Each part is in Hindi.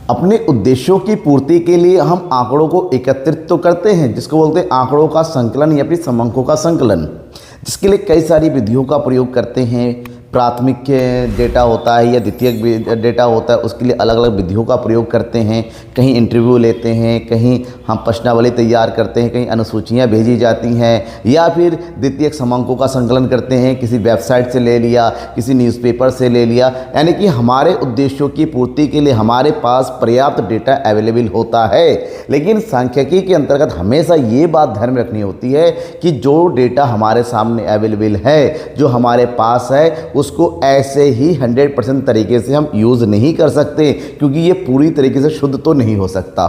अपने उद्देश्यों की पूर्ति के लिए हम आंकड़ों को एकत्रित तो करते हैं, जिसको बोलते हैं आंकड़ों का संकलन या फिर समंकों का संकलन, जिसके लिए कई सारी विधियों का प्रयोग करते हैं। प्राथमिक डेटा होता है या द्वितीयक डेटा होता है, उसके लिए अलग अलग विधियों का प्रयोग करते हैं। कहीं इंटरव्यू लेते हैं, कहीं हम प्रश्नावली तैयार करते हैं, कहीं अनुसूचियाँ भेजी जाती हैं, या फिर द्वितीयक समंकों का संकलन करते हैं, किसी वेबसाइट से ले लिया, किसी न्यूज़पेपर से ले लिया। यानी कि हमारे उद्देश्यों की पूर्ति के लिए हमारे पास पर्याप्त डेटा अवेलेबल होता है। लेकिन सांख्यिकी के अंतर्गत हमेशा ये बात ध्यान में रखनी होती है कि जो डेटा हमारे सामने अवेलेबल है, जो हमारे पास है, उसको ऐसे ही 100% तरीके से हम यूज़ नहीं कर सकते, क्योंकि ये पूरी तरीके से शुद्ध तो नहीं हो सकता।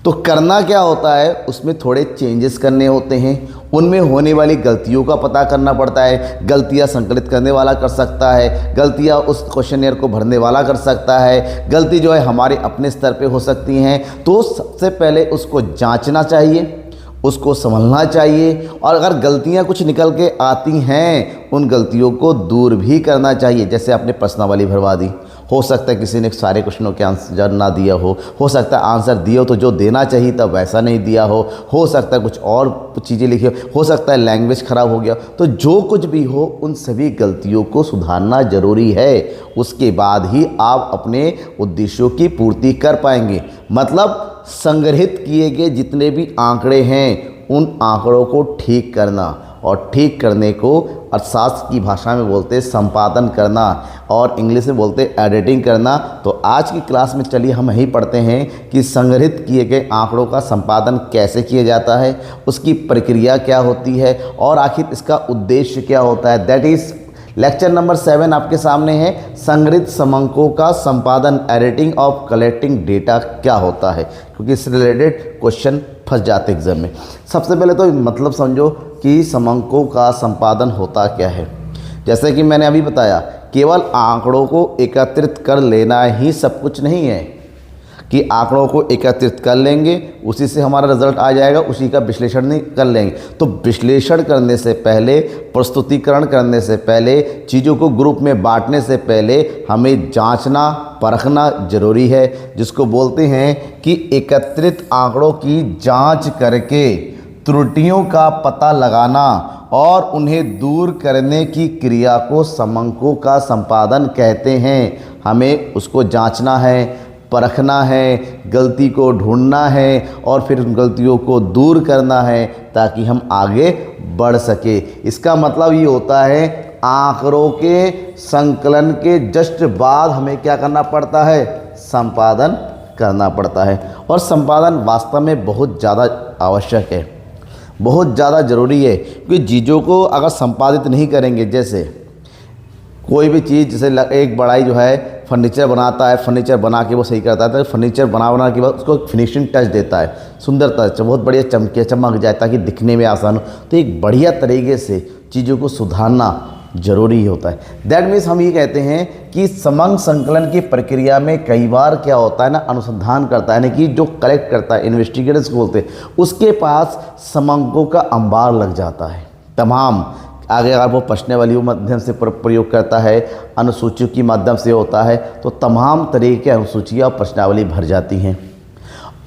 तो करना क्या होता है, उसमें थोड़े चेंजेस करने होते हैं। उनमें होने वाली गलतियों का पता करना पड़ता है। गलतियां संकलित करने वाला कर सकता है, गलतियां उस क्वेश्चनियर को भरने वाला कर सकता है, गलती जो है हमारे अपने स्तर पे हो सकती हैं। तो सबसे पहले उसको जांचना चाहिए, उसको संभलना चाहिए, और अगर गलतियां कुछ निकल के आती हैं उन गलतियों को दूर भी करना चाहिए। जैसे आपने प्रश्नावली भरवा दी, हो सकता है किसी ने सारे क्वेश्चनों के आंसर ना दिया हो सकता है आंसर दिया हो तो जो देना चाहिए तब वैसा नहीं दिया हो सकता है कुछ और चीज़ें लिखी हो सकता है लैंग्वेज ख़राब हो गया। तो जो कुछ भी हो उन सभी गलतियों को सुधारना ज़रूरी है। उसके बाद ही आप अपने उद्देश्यों की पूर्ति कर पाएंगे। मतलब संग्रहित किए गए जितने भी आंकड़े हैं उन आंकड़ों को ठीक करना, और ठीक करने को अर्थशास्त्र की भाषा में बोलते हैं संपादन करना, और इंग्लिश में बोलते हैं एडिटिंग करना। तो आज की क्लास में चलिए हम यही पढ़ते हैं कि संग्रहित किए गए आंकड़ों का संपादन कैसे किया जाता है, उसकी प्रक्रिया क्या होती है, और आखिर इसका उद्देश्य क्या होता है। दैट इज़ लेक्चर नंबर 7 आपके सामने है, संग्रहित समंकों का संपादन, एडिटिंग ऑफ कलेक्टिंग डेटा क्या होता है, क्योंकि इससे रिलेटेड क्वेश्चन फंस जाते एग्जाम में। सबसे पहले तो मतलब समझो कि समंकों का संपादन होता क्या है। जैसे कि मैंने अभी बताया, केवल आंकड़ों को एकत्रित कर लेना ही सब कुछ नहीं है कि आंकड़ों को एकत्रित कर लेंगे उसी से हमारा रिजल्ट आ जाएगा, उसी का विश्लेषण नहीं कर लेंगे। तो विश्लेषण करने से पहले, प्रस्तुतिकरण करने से पहले, चीज़ों को ग्रुप में बांटने से पहले हमें जांचना परखना जरूरी है, जिसको बोलते हैं कि एकत्रित आंकड़ों की जांच करके त्रुटियों का पता लगाना और उन्हें दूर करने की क्रिया को समंकों का संपादन कहते हैं। हमें उसको जांचना है, परखना है, गलती को ढूंढना है और फिर उन गलतियों को दूर करना है ताकि हम आगे बढ़ सके। इसका मतलब ये होता है आंकड़ों के संकलन के जस्ट बाद हमें क्या करना पड़ता है, संपादन करना पड़ता है। और संपादन वास्तव में बहुत ज़्यादा आवश्यक है, बहुत ज़्यादा ज़रूरी है, क्योंकि चीज़ों को अगर संपादित नहीं करेंगे, जैसे कोई भी चीज़, जैसे एक बड़ाई जो है फर्नीचर बनाता है, फर्नीचर बना के वो सही करता है, तो फर्नीचर बना के बाद उसको फिनिशिंग टच देता है, सुंदरता बहुत बढ़िया चमक जाए ताकि दिखने में आसान हो। तो एक बढ़िया तरीके से चीज़ों को सुधारना जरूरी होता है। दैट मीन्स हम ये कहते हैं कि समंक संकलन की प्रक्रिया में कई बार क्या होता है ना, अनुसंधान करता है, यानी कि जो कलेक्ट करता है, इन्वेस्टिगेटर्स बोलते हैं, उसके पास समंकों का अंबार लग जाता है। तमाम आगे अगर वो प्रश्नावली के माध्यम से प्रयोग करता है, अनुसूचियों के माध्यम से होता है, तो तमाम तरीके की अनुसूचियाँ और प्रश्नावली भर जाती हैं।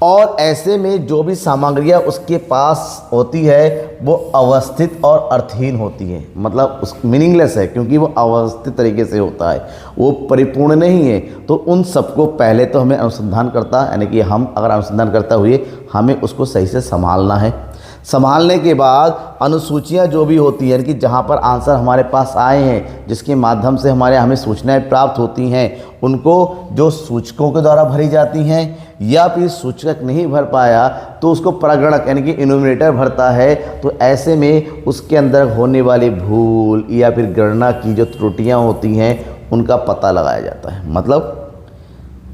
और ऐसे में जो भी सामग्रियाँ उसके पास होती है वो अवस्थित और अर्थहीन होती है, मतलब उस मीनिंगलेस है, क्योंकि वो अवस्थित तरीके से होता है, वो परिपूर्ण नहीं है। तो उन सबको पहले तो हमें अनुसंधान करता, यानी कि हम अगर अनुसंधान करते हुए हमें उसको सही से संभालना है। संभालने के बाद अनुसूचियाँ जो भी होती हैं कि जहाँ पर आंसर हमारे पास आए हैं, जिसके माध्यम से हमें सूचनाएं प्राप्त होती हैं, उनको जो सूचकों के द्वारा भरी जाती हैं, या फिर सूचक नहीं भर पाया तो उसको प्रगणक यानी कि इन्यूमरेटर भरता है। तो ऐसे में उसके अंदर होने वाली भूल या फिर गणना की जो त्रुटियाँ होती हैं उनका पता लगाया जाता है। मतलब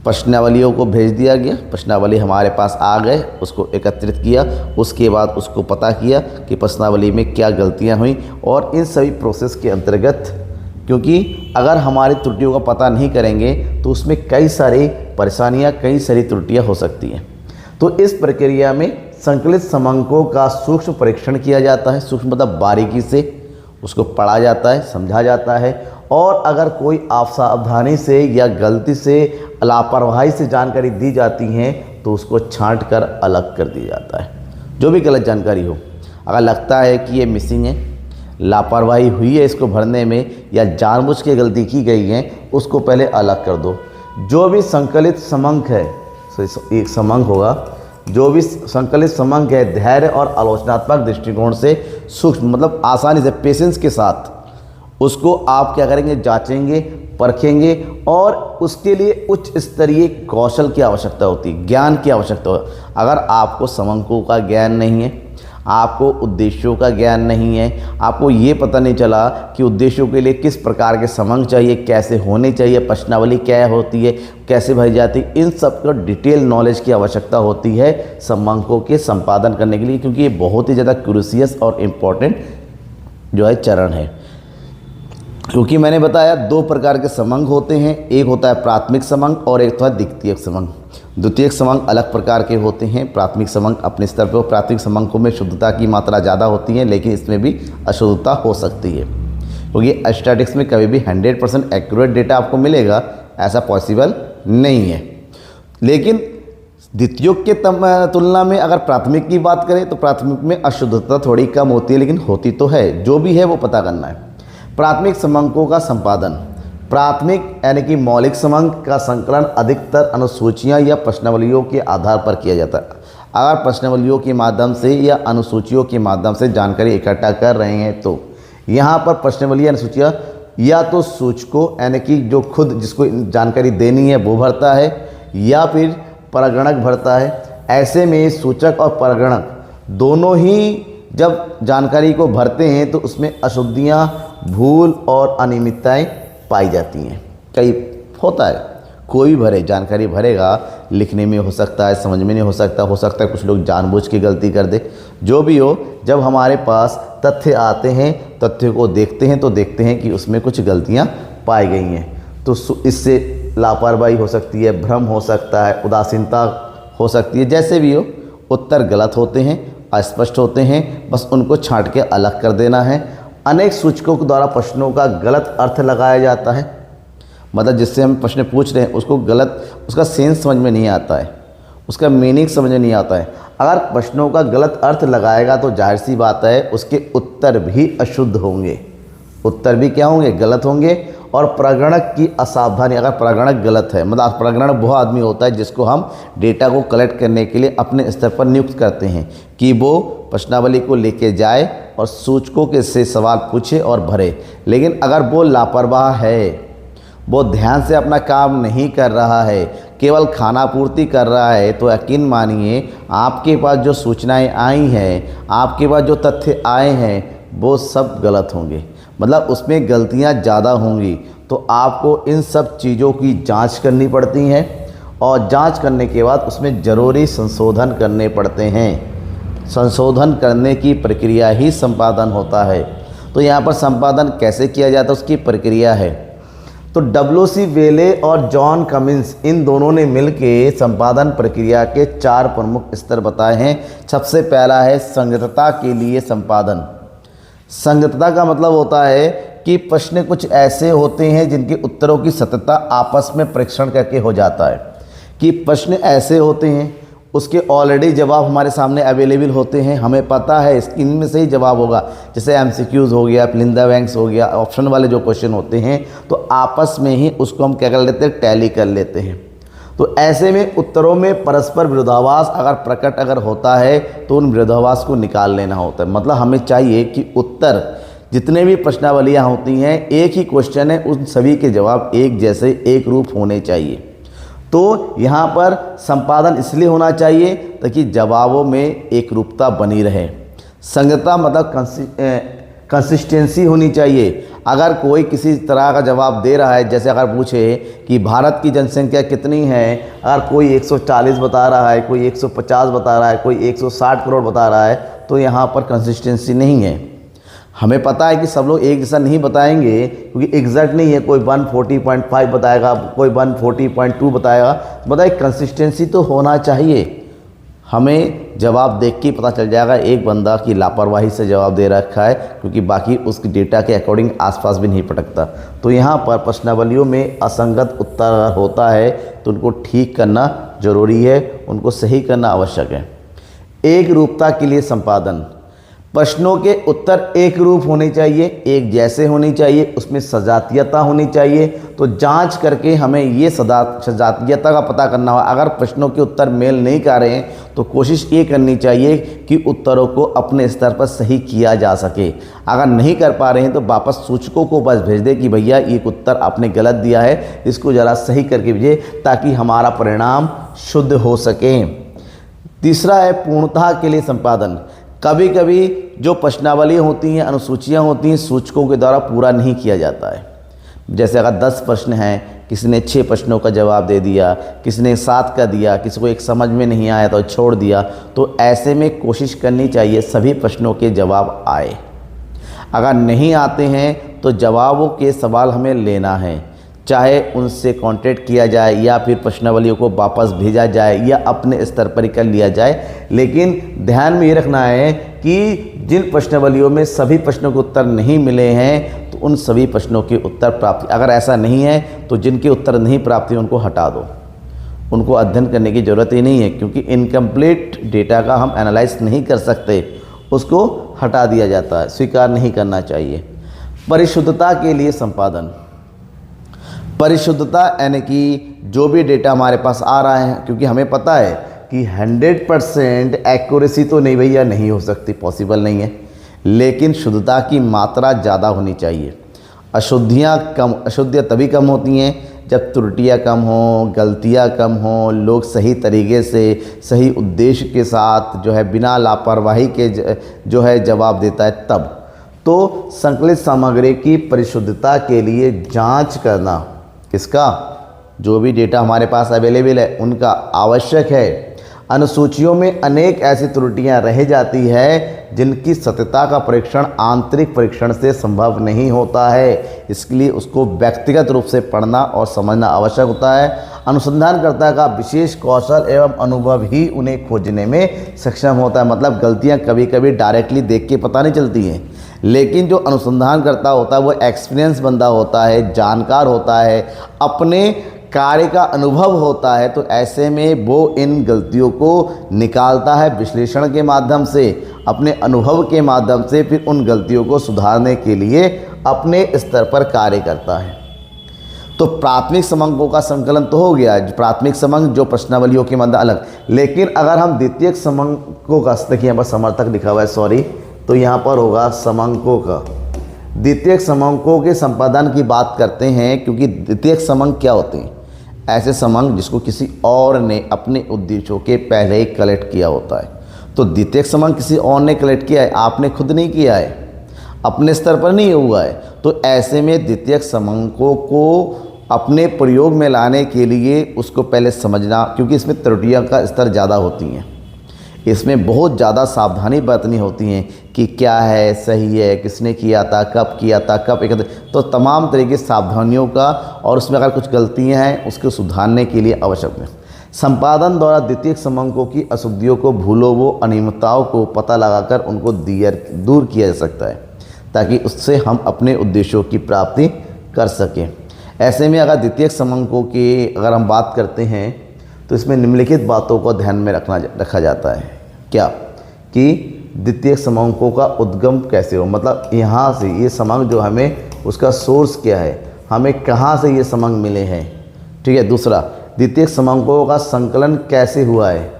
प्रश्नावलियों को भेज दिया गया, प्रश्नावली हमारे पास आ गए, उसको एकत्रित किया, उसके बाद उसको पता किया कि प्रश्नावली में क्या गलतियां हुई। और इन सभी प्रोसेस के अंतर्गत, क्योंकि अगर हमारी त्रुटियों का पता नहीं करेंगे तो उसमें कई सारी परेशानियां, कई सारी त्रुटियां हो सकती हैं। तो इस प्रक्रिया में संकलित समंकों का सूक्ष्म परीक्षण किया जाता है। सूक्ष्म मतलब बारीकी से उसको पढ़ा जाता है, समझा जाता है, और अगर कोई असावधानी से या गलती से लापरवाही से जानकारी दी जाती है तो उसको छांट कर अलग कर दिया जाता है। जो भी गलत जानकारी हो, अगर लगता है कि ये मिसिंग है, लापरवाही हुई है इसको भरने में या जानबूझ के गलती की गई है, उसको पहले अलग कर दो। जो भी संकलित समंक है, एक समंक होगा, जो भी संकलित समंक है धैर्य और आलोचनात्मक दृष्टिकोण से सूक्ष्म मतलब आसानी से पेशेंस के साथ उसको आप क्या करेंगे, जांचेंगे, परखेंगे और उसके लिए उच्च स्तरीय कौशल की आवश्यकता होती है, ज्ञान की आवश्यकता होती है। अगर आपको समंकों का ज्ञान नहीं है, आपको उद्देश्यों का ज्ञान नहीं है, आपको ये पता नहीं चला कि उद्देश्यों के लिए किस प्रकार के समंक चाहिए, कैसे होने चाहिए, प्रश्नावली क्या होती है, कैसे भरी जाती है, इन सब का डिटेल नॉलेज की आवश्यकता होती है समंकों के संपादन करने के लिए, क्योंकि ये बहुत ही ज़्यादा क्रूसियस और इम्पॉर्टेंट जो है चरण है। क्योंकि मैंने बताया 2 प्रकार के समंक होते हैं, एक होता है प्राथमिक समंक और एक होता है द्वितीयक समंक। द्वितीयक समंक अलग प्रकार के होते हैं, प्राथमिक समंक अपने स्तर पर। प्राथमिक समंकों में शुद्धता की मात्रा ज़्यादा होती है, लेकिन इसमें भी अशुद्धता हो सकती है, क्योंकि स्टैटिक्स में कभी भी 100% एक्यूरेट डेटा आपको मिलेगा ऐसा पॉसिबल नहीं है। लेकिन द्वितीयक के तुलना में अगर प्राथमिक की बात करें तो प्राथमिक में अशुद्धता थोड़ी कम होती है, लेकिन होती तो है। जो भी है वो पता करना है। प्राथमिक समंकों का संपादन। प्राथमिक यानी कि मौलिक समंक का संकलन अधिकतर अनुसूचियां या प्रश्नावलियों के आधार पर किया जाता है। अगर प्रश्नावलियों के माध्यम से या अनुसूचियों के माध्यम से जानकारी इकट्ठा कर रहे हैं तो यहाँ पर प्रश्नावली अनुसूचियाँ या तो सूचकों यानी कि जो खुद जिसको जानकारी देनी है वो भरता है, या फिर परगणक भरता है। ऐसे में सूचक और परगणक दोनों ही जब जानकारी को भरते हैं तो उसमें अशुद्धियाँ, भूल और अनियमितताएं पाई जाती हैं। कई होता है, कोई भी भरे जानकारी भरेगा, लिखने में हो सकता है, समझ में नहीं हो सकता है कुछ लोग जानबूझ के गलती कर दे। जो भी हो, जब हमारे पास तथ्य आते हैं, तथ्य को देखते हैं तो देखते हैं कि उसमें कुछ गलतियां पाई गई हैं, तो इससे लापरवाही हो सकती है, भ्रम हो सकता है, उदासीनता हो सकती है। जैसे भी हो, उत्तर गलत होते हैं, अस्पष्ट होते हैं, बस उनको छांट के अलग कर देना है। अनेक सूचकों के द्वारा प्रश्नों का गलत अर्थ लगाया जाता है, मतलब जिससे हम प्रश्न पूछ रहे हैं उसको गलत, उसका सेंस समझ में नहीं आता है, उसका मीनिंग समझ में नहीं आता है। अगर प्रश्नों का गलत अर्थ लगाएगा तो जाहिर सी बात है उसके उत्तर भी अशुद्ध होंगे, उत्तर भी क्या होंगे, गलत होंगे। और प्रगणक की असावधानी, अगर प्रगणक गलत है, मतलब प्रगणक वह आदमी होता है जिसको हम डेटा को कलेक्ट करने के लिए अपने स्तर पर नियुक्त करते हैं कि वो प्रश्नावली को लेके जाए और सूचकों के से सवाल पूछे और भरे। लेकिन अगर वो लापरवाह है, वो ध्यान से अपना काम नहीं कर रहा है, केवल खाना पूर्ति कर रहा है, तो यकीन मानिए आपके पास जो सूचनाएं आई हैं, आपके पास जो तथ्य आए हैं, वो सब गलत होंगे, मतलब उसमें गलतियां ज़्यादा होंगी। तो आपको इन सब चीज़ों की जांच करनी पड़ती हैं और जांच करने के बाद उसमें ज़रूरी संशोधन करने पड़ते हैं। संशोधन करने की प्रक्रिया ही संपादन होता है। तो यहाँ पर संपादन कैसे किया जाता है, उसकी प्रक्रिया है। तो डब्ल्यू.सी. वेले और जॉन कमिंस इन दोनों ने मिलकर संपादन प्रक्रिया के 4 प्रमुख स्तर बताए हैं। सबसे पहला है संगतता के लिए संपादन। संगतता का मतलब होता है कि प्रश्न कुछ ऐसे होते हैं जिनके उत्तरों की सत्यता आपस में परीक्षण करके हो जाता है, कि प्रश्न ऐसे होते हैं उसके ऑलरेडी जवाब हमारे सामने अवेलेबल होते हैं, हमें पता है इनमें से ही जवाब होगा। जैसे एमसीक्यूज़ हो गया, फिल इन द बैंक्स हो गया, ऑप्शन वाले जो क्वेश्चन होते हैं, तो आपस में ही उसको हम क्या कर लेते हैं, टैली कर लेते हैं। तो ऐसे में उत्तरों में परस्पर विरोधाभास अगर प्रकट अगर होता है तो उन विरोधाभास को निकाल लेना होता है। मतलब हमें चाहिए कि उत्तर जितने भी प्रश्नावलियाँ होती हैं, एक ही क्वेश्चन है, उन सभी के जवाब एक जैसे एक रूप होने चाहिए। तो यहाँ पर संपादन इसलिए होना चाहिए ताकि जवाबों में एक रूपता बनी रहे। संगतता मतलब कंसिस्टेंसी होनी चाहिए। अगर कोई किसी तरह का जवाब दे रहा है, जैसे अगर पूछे कि भारत की जनसंख्या कितनी है, अगर कोई 140 बता रहा है, कोई 150 बता रहा है, कोई 160 करोड़ बता रहा है, तो यहाँ पर कंसिस्टेंसी नहीं है। हमें पता है कि सब लोग एक जैसा नहीं बताएंगे, क्योंकि एग्जैक्ट नहीं है, कोई 140.5 बताएगा, कोई 140.2 बताएगा। बताइए, कंसिस्टेंसी तो होना चाहिए। हमें जवाब देख के ही पता चल जाएगा एक बंदा की लापरवाही से जवाब दे रखा है, क्योंकि बाकी उसकी डेटा के अकॉर्डिंग आसपास भी नहीं पटकता। तो यहाँ पर प्रश्नावलियों में असंगत उत्तर अगर होता है तो उनको ठीक करना जरूरी है, उनको सही करना आवश्यक है। एक रूपता के लिए संपादन, प्रश्नों के उत्तर एक रूप होने चाहिए, एक जैसे होनी चाहिए, उसमें सजातीयता होनी चाहिए। तो जांच करके हमें ये सजातीयता का पता करना होगा। अगर प्रश्नों के उत्तर मेल नहीं कर रहे हैं तो कोशिश ये करनी चाहिए कि उत्तरों को अपने स्तर पर सही किया जा सके। अगर नहीं कर पा रहे हैं तो वापस सूचकों को बस भेज दें कि भैया ये उत्तर आपने गलत दिया है, इसको ज़रा सही करके भेजिए ताकि हमारा परिणाम शुद्ध हो सके। तीसरा है पूर्णता के लिए संपादन। कभी कभी जो प्रश्नावली होती हैं, अनुसूचियाँ होती हैं, सूचकों के द्वारा पूरा नहीं किया जाता है। जैसे अगर 10 प्रश्न हैं, किसी ने 6 प्रश्नों का जवाब दे दिया, किसी ने 7 का दिया, किसी को एक समझ में नहीं आया तो छोड़ दिया। तो ऐसे में कोशिश करनी चाहिए सभी प्रश्नों के जवाब आए। अगर नहीं आते हैं तो जवाबों के सवाल हमें लेना है, चाहे उनसे कांटेक्ट किया जाए या फिर प्रश्नावलियों को वापस भेजा जाए या अपने स्तर पर ही कर लिया जाए। लेकिन ध्यान में ये रखना है कि जिन प्रश्नावलियों में सभी प्रश्नों के उत्तर नहीं मिले हैं तो उन सभी प्रश्नों के उत्तर प्राप्त, अगर ऐसा नहीं है तो जिनके उत्तर नहीं प्राप्त हैं उनको हटा दो, उनको अध्ययन करने की ज़रूरत ही नहीं है, क्योंकि इनकम्प्लीट डेटा का हम एनालाइज नहीं कर सकते, उसको हटा दिया जाता है, स्वीकार नहीं करना चाहिए। परिशुद्धता के लिए संपादन, परिशुद्धता यानी कि जो भी डेटा हमारे पास आ रहा है, क्योंकि हमें पता है कि 100% एक्यूरेसी तो नहीं भैया नहीं हो सकती, पॉसिबल नहीं है, लेकिन शुद्धता की मात्रा ज़्यादा होनी चाहिए। अशुद्धियाँ तभी कम होती हैं जब त्रुटियाँ कम हों, गलतियाँ कम हों, लोग सही तरीके से सही उद्देश्य के साथ जो है बिना लापरवाही के जो है जवाब देता है तब। तो संकलित सामग्री की परिशुद्धता के लिए जांच करना, किसका, जो भी डेटा हमारे पास अवेलेबल है उनका आवश्यक है। अनुसूचियों में अनेक ऐसी त्रुटियां रह जाती है जिनकी सत्यता का परीक्षण आंतरिक परीक्षण से संभव नहीं होता है, इसके लिए उसको व्यक्तिगत रूप से पढ़ना और समझना आवश्यक होता है। अनुसंधानकर्ता का विशेष कौशल एवं अनुभव ही उन्हें खोजने में सक्षम होता है। मतलब गलतियां कभी कभी डायरेक्टली देख के पता नहीं चलती हैं, लेकिन जो अनुसंधान करता होता है वो एक्सपीरियंस बंदा होता है, जानकार होता है, अपने कार्य का अनुभव होता है। तो ऐसे में वो इन गलतियों को निकालता है विश्लेषण के माध्यम से, अपने अनुभव के माध्यम से, फिर उन गलतियों को सुधारने के लिए अपने स्तर पर कार्य करता है। तो प्राथमिक समंकों का संकलन तो हो गया, प्राथमिक समंक जो प्रश्नावलियों के मध्य अलग। लेकिन अगर हम द्वितीयक समंकों का, देखिए यहाँ पर समर्थक लिखा हुआ है, सॉरी, तो यहाँ पर होगा समंकों का। द्वितीयक समंकों के संपादन की बात करते हैं, क्योंकि द्वितीयक समंक क्या होते हैं, ऐसे समंक जिसको किसी और ने अपने उद्देश्यों के पहले ही कलेक्ट किया होता है। तो द्वितीयक समंक किसी और ने कलेक्ट किया है, आपने खुद नहीं किया है, अपने स्तर पर नहीं हुआ है। तो ऐसे में द्वितीयक समंकों को अपने प्रयोग में लाने के लिए उसको पहले समझना, क्योंकि इसमें त्रुटियां का स्तर ज़्यादा होती हैं, इसमें बहुत ज़्यादा सावधानी बरतनी होती है कि क्या है, सही है, किसने किया था, कब किया था, कब एकत्र, तो तमाम तरह की सावधानियों का, और उसमें अगर कुछ गलतियां हैं उसको सुधारने के लिए आवश्यक है। संपादन द्वारा द्वितीयक समंकों की अशुद्धियों को, भूलों वो अनियमितताओं को पता लगाकर उनको दूर किया जा सकता है, ताकि उससे हम अपने उद्देश्यों की प्राप्ति कर सकें। ऐसे में अगर द्वितीयक समंकों की अगर हम बात करते हैं तो इसमें निम्नलिखित बातों को ध्यान में रखा जाता है। क्या कि द्वितीयक समंकों का उद्गम कैसे हो, मतलब यहाँ से ये समंक जो हमें उसका सोर्स क्या है, हमें कहाँ से ये समंक मिले हैं, ठीक है। दूसरा, द्वितीयक समंकों का संकलन कैसे हुआ है,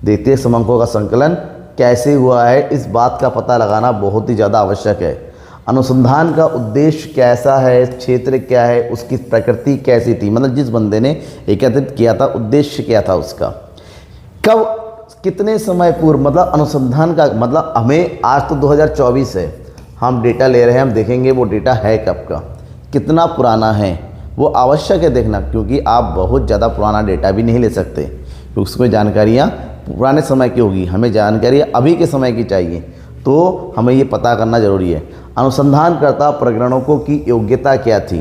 द्वितीयक समंकों का संकलन कैसे हुआ है, इस बात का पता लगाना बहुत ही ज़्यादा आवश्यक है। अनुसंधान का उद्देश्य कैसा है, क्षेत्र क्या है, उसकी प्रकृति कैसी थी, मतलब जिस बंदे ने एकत्रित किया था उद्देश्य क्या था उसका, कब, कितने समय पूर्व, मतलब अनुसंधान का मतलब हमें आज तो 2024 है, हम डेटा ले रहे हैं, हम देखेंगे वो डेटा है कब का, कितना पुराना है, वो आवश्यक है देखना, क्योंकि आप बहुत ज़्यादा पुराना डेटा भी नहीं ले सकते, क्योंकि उसमें जानकारियाँ पुराने समय की होगी, हमें जानकारी अभी के समय की चाहिए, तो हमें ये पता करना ज़रूरी है। अनुसंधानकर्ता प्रगणकों की योग्यता क्या थी,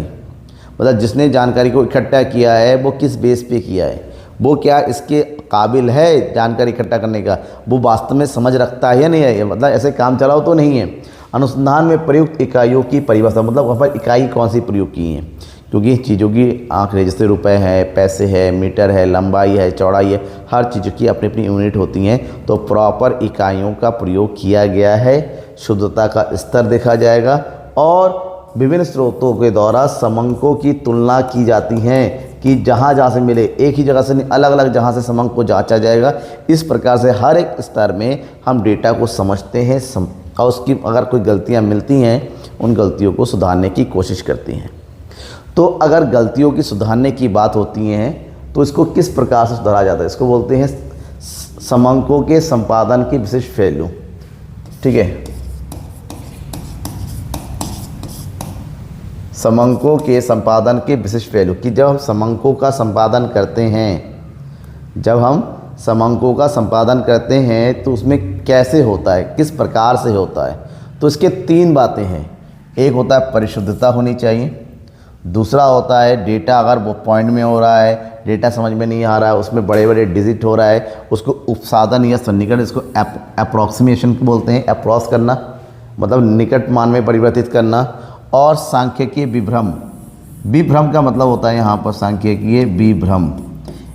मतलब जिसने जानकारी को इकट्ठा किया है वो किस बेस पे किया है, वो क्या इसके काबिल है जानकारी इकट्ठा करने का, वो वास्तव में समझ रखता है या नहीं है, मतलब ऐसे काम चलाओ तो नहीं है। अनुसंधान में प्रयुक्त इकाइयों की परिभाषा, मतलब वहाँ पर इकाई कौन सी प्रयोग की हैं, क्योंकि चीज़ों की आंकड़े जैसे रुपए है, पैसे है, मीटर है, लंबाई है, चौड़ाई है, हर चीज़ की अपनी अपनी यूनिट होती हैं। तो प्रॉपर इकाइयों का प्रयोग किया गया है, शुद्धता का स्तर देखा जाएगा और विभिन्न स्रोतों के द्वारा समंकों की तुलना की जाती हैं कि जहाँ जहाँ से मिले, एक ही जगह से नहीं, अलग अलग जहाँ से समंक को जांचा जाएगा। इस प्रकार से हर एक स्तर में हम डेटा को समझते हैं और उसकी अगर कोई गलतियाँ मिलती हैं उन गलतियों को सुधारने की कोशिश करती हैं। तो अगर गलतियों की सुधारने की बात होती है तो इसको किस प्रकार से सुधारा जाता है, इसको बोलते हैं समंकों के संपादन की विशिष्ट पहलू। ठीक है, समंकों के संपादन के विशिष्ट पहलू कि जब हम समंकों का संपादन करते हैं, जब हम समंकों का संपादन करते हैं तो उसमें कैसे होता है, किस प्रकार से होता है। तो इसके 3 बातें हैं। एक होता है परिशुद्धता होनी चाहिए, दूसरा होता है डेटा अगर वो पॉइंट में हो रहा है, डेटा समझ में नहीं आ रहा है, उसमें बड़े बड़े डिजिट हो रहा है, उसको उपसाधन या सन्निकटन, इसको अप्रॉक्सीमेशन बोलते हैं, अप्रॉक्स करना मतलब निकट मान में परिवर्तित करना। और सांख्यिकीय विभ्रम, विभ्रम का मतलब होता है यहाँ पर सांख्यिकीय विभ्रम,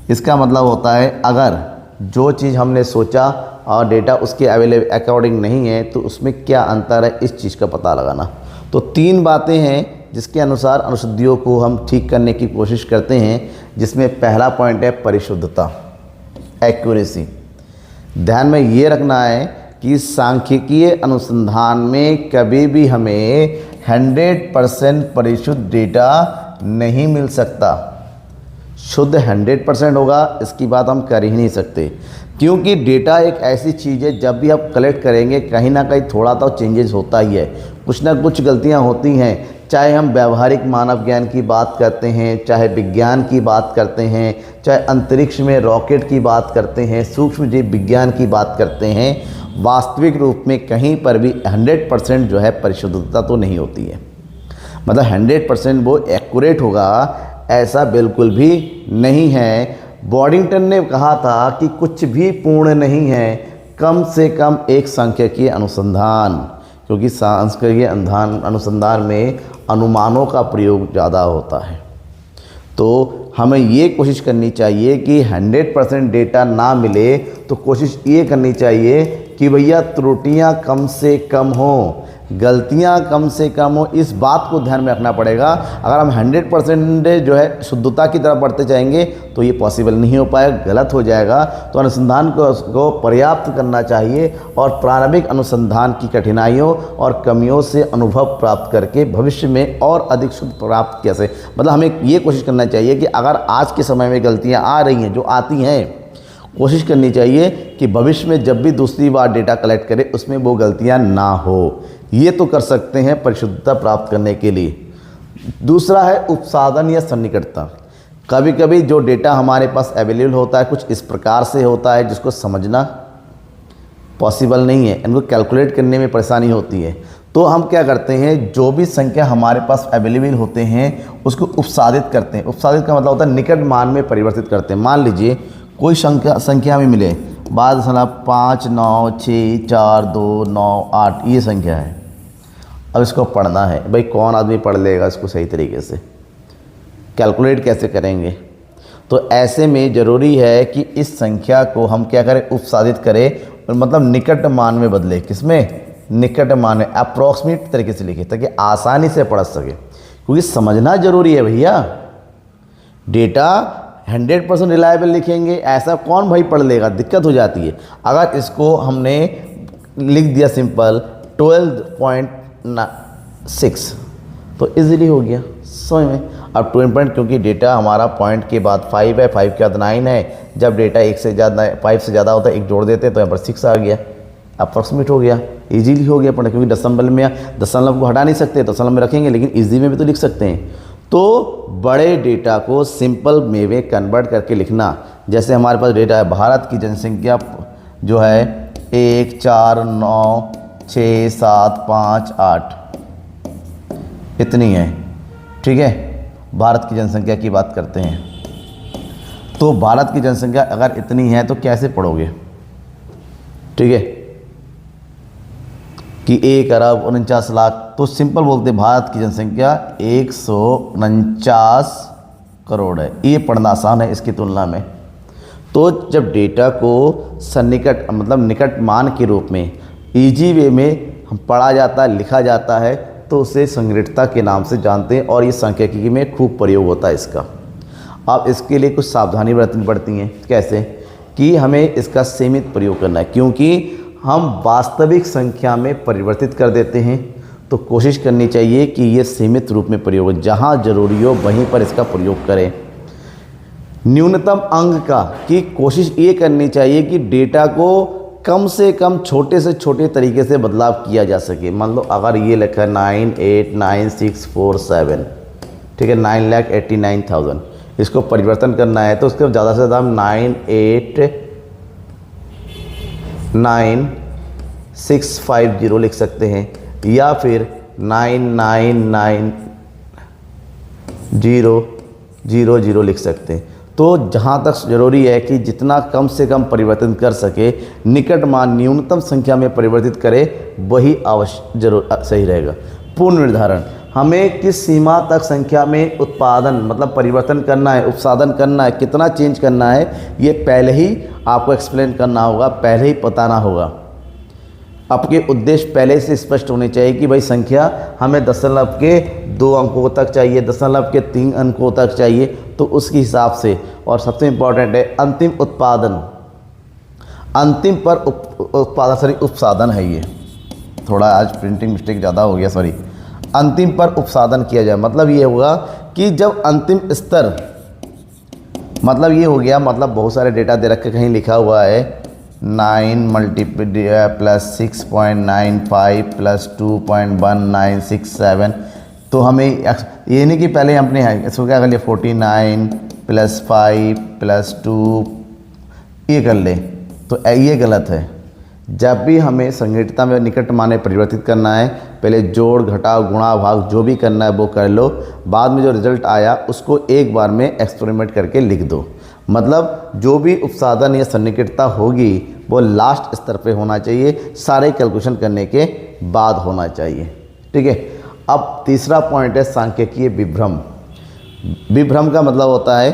इसका मतलब होता है अगर जो चीज़ हमने सोचा और डेटा उसके अकॉर्डिंग नहीं है तो उसमें क्या अंतर है, इस चीज़ का पता लगाना। तो 3 बातें हैं जिसके अनुसार अनुशुद्धियों को हम ठीक करने की कोशिश करते हैं, जिसमें पहला पॉइंट है परिशुद्धता, एक्यूरेसी। ध्यान में ये रखना है कि सांख्यिकीय अनुसंधान में कभी भी हमें 100% परिशुद्ध डेटा नहीं मिल सकता। शुद्ध 100% होगा इसकी बात हम कर ही नहीं सकते, क्योंकि डेटा एक ऐसी चीज़ है जब भी आप कलेक्ट करेंगे कहीं ना कहीं थोड़ा तो चेंजेस होता ही है, कुछ ना कुछ गलतियां होती हैं। चाहे हम व्यवहारिक मानव ज्ञान की बात करते हैं, चाहे विज्ञान की बात करते हैं, चाहे अंतरिक्ष में रॉकेट की बात करते हैं, सूक्ष्म जीव विज्ञान की बात करते हैं, वास्तविक रूप में कहीं पर भी 100% जो है परिशुद्धता तो नहीं होती है। मतलब 100% वो एक्यूरेट होगा ऐसा बिल्कुल भी नहीं है। बॉडिंगटन ने कहा था कि कुछ भी पूर्ण नहीं है, कम से कम एक सांख्यिकीय अनुसंधान, क्योंकि सांख्यिकीय अनुसंधान में अनुमानों का प्रयोग ज़्यादा होता है। तो हमें ये कोशिश करनी चाहिए कि 100% डेटा ना मिले तो कोशिश ये करनी चाहिए कि भैया त्रुटियां कम से कम हो, गलतियां कम से कम हो, इस बात को ध्यान में रखना पड़ेगा। अगर हम 100% जो है शुद्धता की तरफ बढ़ते जाएंगे तो ये पॉसिबल नहीं हो पाएगा, गलत हो जाएगा। तो अनुसंधान को पर्याप्त करना चाहिए और प्रारंभिक अनुसंधान की कठिनाइयों और कमियों से अनुभव प्राप्त करके भविष्य में और अधिक शुद्ध प्राप्त कैसे, मतलब हमें ये कोशिश करना चाहिए कि अगर आज के समय में गलतियाँ आ रही हैं, जो आती हैं, कोशिश करनी चाहिए कि भविष्य में जब भी दूसरी बार डेटा कलेक्ट करें उसमें वो गलतियां ना हो। ये तो कर सकते हैं परिशुद्धता प्राप्त करने के लिए। दूसरा है उपसाधन या सन्निकटता। कभी कभी जो डेटा हमारे पास अवेलेबल होता है कुछ इस प्रकार से होता है जिसको समझना पॉसिबल नहीं है, इनको कैलकुलेट करने में परेशानी होती है। तो हम क्या करते हैं, जो भी संख्या हमारे पास अवेलेबल होते हैं उसको उपसाधित करते हैं। उपसाधित का मतलब होता है निकट मान में परिवर्तित करते हैं। मान लीजिए कोई संख्या में मिले 5, 9, 6, 4, 2, 9, 8 ये संख्या है। अब इसको पढ़ना है, भाई कौन आदमी पढ़ लेगा इसको सही तरीके से, कैलकुलेट कैसे करेंगे। तो ऐसे में ज़रूरी है कि इस संख्या को हम क्या करें, उपसाधित करें, मतलब निकट मान में बदले। किसमें, निकट मान में, अप्रॉक्सीमेट तरीके से लिखे ताकि आसानी से पढ़ सके, क्योंकि समझना ज़रूरी है भैया। डेटा 100% रिलायबल लिखेंगे ऐसा कौन भाई पढ़ लेगा, दिक्कत हो जाती है। अगर इसको हमने लिख दिया सिंपल 12.6 तो इजीली हो गया समझ में। अब 20 क्योंकि डेटा हमारा पॉइंट के बाद 5 है, 5 के बाद 9 है, जब डेटा 1 से ज़्यादा 5 से ज़्यादा होता है 1 जोड़ देते हैं तो यहाँ पर 6 आ गया, अप्रॉक्सीमेट हो गया, इजीली हो गया पढ़ना। क्योंकि दशमलव में, दशमलव को हटा नहीं सकते, दशमलव में रखेंगे, लेकिन इजी में भी तो लिख सकते हैं। तो बड़े डेटा को सिंपल में कन्वर्ट करके लिखना। जैसे हमारे पास डेटा है भारत की जनसंख्या जो है 1, 4, 9, 6, 7, 5, 8 इतनी है, ठीक है। भारत की जनसंख्या की बात करते हैं तो भारत की जनसंख्या अगर इतनी है तो कैसे पढ़ोगे, ठीक है, कि 1,49,00,000, तो सिंपल बोलते भारत की जनसंख्या 149 करोड़ है। ये पढ़ना आसान है इसकी तुलना में। तो जब डेटा को सन्निकट मतलब निकट मान के रूप में इजी वे में हम पढ़ा जाता है, लिखा जाता है, तो उसे संगृहीतता के नाम से जानते हैं और ये सांख्यिकी में खूब प्रयोग होता है इसका। अब इसके लिए कुछ सावधानी बरतनी पड़ती हैं। कैसे कि हमें इसका सीमित प्रयोग करना है, क्योंकि हम वास्तविक संख्या में परिवर्तित कर देते हैं। तो कोशिश करनी चाहिए कि ये सीमित रूप में प्रयोग हो, जहाँ जरूरी हो वहीं पर इसका प्रयोग करें। न्यूनतम अंक का की कोशिश ये करनी चाहिए कि डेटा को कम से कम छोटे से छोटे तरीके से बदलाव किया जा सके। मान लो अगर ये लिखा 989647, ठीक है, 9,89,000, इसको परिवर्तन करना है तो उसके ज़्यादा से ज़्यादा हम 9,89,650 लिख सकते हैं, या फिर 9,99,000 लिख सकते हैं। तो जहाँ तक ज़रूरी है कि जितना कम से कम परिवर्तन कर सके, निकट मान न्यूनतम संख्या में परिवर्तित करे, वही अवश्य जरूर सही रहेगा। पूर्ण निर्धारण, हमें किस सीमा तक संख्या में उत्पादन मतलब परिवर्तन करना है, उपसाधन करना है, कितना चेंज करना है, ये पहले ही आपको एक्सप्लेन करना होगा, पहले ही बताना होगा। आपके उद्देश्य पहले से स्पष्ट होने चाहिए कि भाई संख्या हमें दशमलव के 2 अंकों तक चाहिए, दशमलव के 3 अंकों तक चाहिए, तो उसके हिसाब से। और सबसे इम्पॉर्टेंट है अंतिम उत्पादन, अंतिम पर उत्पादन उपसाधन है। ये थोड़ा आज प्रिंटिंग मिस्टेक ज़्यादा हो गया, सॉरी। अंतिम पर उपसाधन किया जाए, मतलब ये होगा कि जब अंतिम स्तर, मतलब ये हो गया, मतलब बहुत सारे डेटा दे रखे, कहीं लिखा हुआ है 9 + 6.95 + 2.1967, तो हमें ये नहीं कि पहले हमने इसको क्या कर लिया 49 + 5 + 2 ये कर ले, तो ये गलत है। जब भी हमें संगृहीतता में निकट माने परिवर्तित करना है, पहले जोड़ घटाव गुणा भाग जो भी करना है वो कर लो, बाद में जो रिजल्ट आया उसको एक बार में एक्सपेरिमेंट करके लिख दो। मतलब जो भी उपसाधन या सन्निकटता होगी वो लास्ट स्तर पे होना चाहिए, सारे कैलकुलेशन करने के बाद होना चाहिए, ठीक है। अब तीसरा पॉइंट है सांख्यिकीय विभ्रम। विभ्रम का मतलब होता है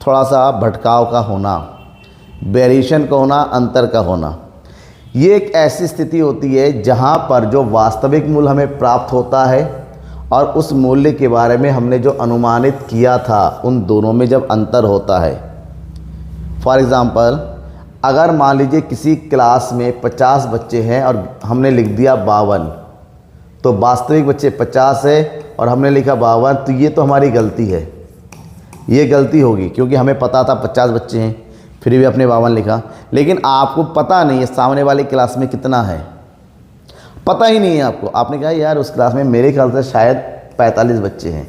थोड़ा सा भटकाव का होना, वेरिएशन का होना, अंतर का होना। ये एक ऐसी स्थिति होती है जहाँ पर जो वास्तविक मूल्य हमें प्राप्त होता है और उस मूल्य के बारे में हमने जो अनुमानित किया था, उन दोनों में जब अंतर होता है। फॉर एग्ज़ाम्पल, अगर मान लीजिए किसी क्लास में 50 बच्चे हैं और हमने लिख दिया 52, तो वास्तविक बच्चे 50 है और हमने लिखा 52, तो ये तो हमारी गलती है, ये गलती होगी, क्योंकि हमें पता था 50 बच्चे हैं, फिर भी अपने 52 लिखा। लेकिन आपको पता नहीं है सामने वाली क्लास में कितना है, पता ही नहीं है आपको। आपने कहा यार उस क्लास में मेरे ख्याल से शायद 45 बच्चे हैं,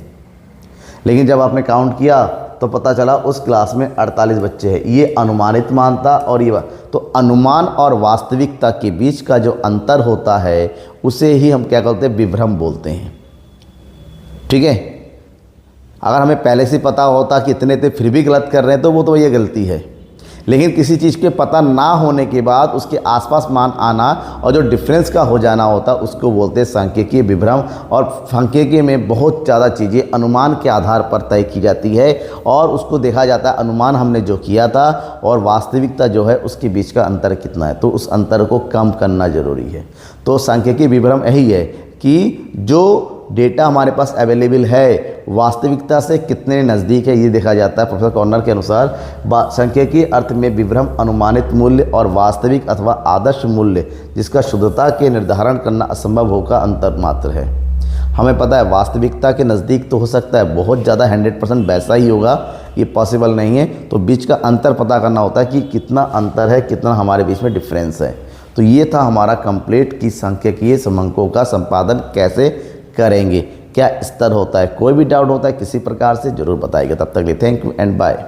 लेकिन जब आपने काउंट किया तो पता चला उस क्लास में 48 बच्चे हैं। ये अनुमानित मान था और ये तो अनुमान और वास्तविकता के बीच का जो अंतर होता है उसे ही हम क्या कहते हैं, विभ्रम बोलते हैं, ठीक है। अगर हमें पहले से पता होता कि इतने थे फिर भी गलत कर रहे हैं तो वो तो ये गलती है। लेकिन किसी चीज़ के पता ना होने के बाद उसके आसपास मान आना और जो डिफरेंस का हो जाना होता उसको बोलते हैं सांख्यिकीय विभ्रम। और सांख्यिकी में बहुत ज़्यादा चीज़ें अनुमान के आधार पर तय की जाती है और उसको देखा जाता है अनुमान हमने जो किया था और वास्तविकता जो है उसके बीच का अंतर कितना है, तो उस अंतर को कम करना ज़रूरी है। तो सांख्यिकीय विभ्रम यही है कि जो डेटा हमारे पास अवेलेबल है वास्तविकता से कितने नज़दीक है, ये देखा जाता है। प्रोफेसर कॉर्नर के अनुसार सांख्यिकीय अर्थ में विभ्रम अनुमानित मूल्य और वास्तविक अथवा आदर्श मूल्य जिसका शुद्धता के निर्धारण करना असंभव होगा अंतर मात्र है। हमें पता है वास्तविकता के नज़दीक तो हो सकता है, बहुत ज़्यादा 100% वैसा ही होगा ये पॉसिबल नहीं है। तो बीच का अंतर पता करना होता है कि कितना अंतर है, कितना हमारे बीच में डिफरेंस है। तो ये था हमारा कंप्लीट कि सांख्यिकीय समंकों का संपादन कैसे करेंगे, क्या स्तर होता है। कोई भी डाउट होता है किसी प्रकार से ज़रूर बताइएगा। तब तक के लिए थैंक यू एंड बाय।